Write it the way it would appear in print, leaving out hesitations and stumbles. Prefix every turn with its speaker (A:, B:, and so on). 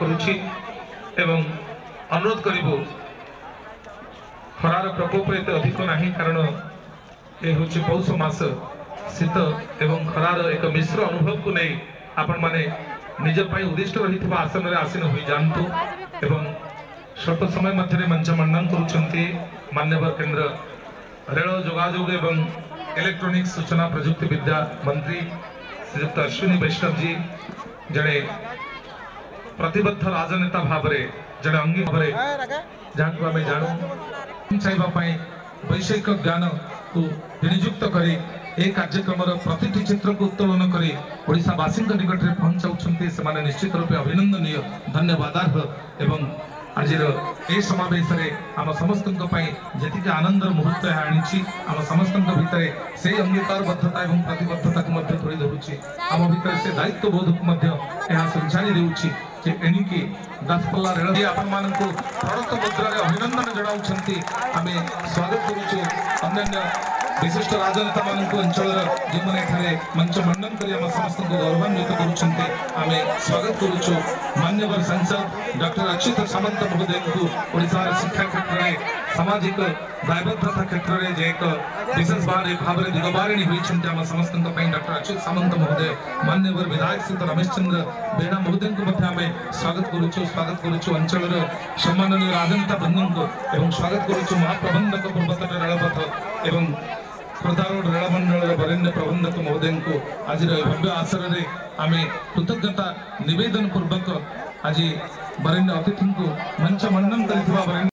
A: करुछि एवं अनुरोध करिबो खरार प्रकोप एते अधिक नाही कारण ए होछि पौष मास शीत एवं खरार एक मिश्र अनुभव को नहीं आपण माने निज पई उद्दिष्ट रहितबा आसन रे आसीन होई जानतु एवं स्वल्प समय मध्य मंच मंडन करुछंती मान्यवर केंद्र रेल जोगाजोग एवं इलेक्ट्रॉनिक सूचना प्रजुक्ति विद्या मंत्री श्रीयुक्त अश्विनी वैष्णव जी जड़े प्रतिबद्ध राजनेता भाव जड़े अंगी भाव जहाँ को आम जानू चाहवाई वैषयिक ज्ञान को विनियुक्त करी ए कार्यक्रम प्रति चित्र को उत्तोलन कर ओडावासी निकट में पहुंचाऊँ से निश्चित रूप अभिनंदनीय धन्यवादार्ह एवं आज ये समावेश आम समस्त जी आनंद मुहूर्त आनी आम समस्त भितर से अंगीकारबद्धता और प्रतिबद्धता को थोड़ी धरुची आम भितर से दायित्वबोध को संचारी देउछि जे एनिकी दासपल्ला रेल आपण मानकु प्रदत्त मुद्रा अभिनंदन जनाउछंती आमे स्वागत करूछु अन्य विशिष्ट राजनेता मानकु अंचल जे माने एठारे मंच मंडन करी हम समस्त को गौरवान्वित करूछंती आमे स्वागत करूछु माननीय सांसद डॉक्टर अच्युत सामंत महोदय को ओडिसा शिक्षा क्षेत्र में सामाजिक दायबद्धता क्षेत्र में जे एक विशेष भाव में दिगबारिणी होइछंती हम समस्त डॉक्टर अच्युत सामंत महोदय माननीय विधायक श्री रमेश चंद्र बेड़ा महोदय को स्वागत करूछु अंचल सम्माननीय राजनेता बंधु को एवं स्वागत करूछु महाप्रबंधक पूर्वतट रेलपथ एवं खोर्धा रोड रेल मंडल वरेण्य प्रबंधक महोदय को आज भव्य आसर में आम कृतज्ञता निवेदन पूर्वक आज वरेण्य अतिथि को मंच मंडन कर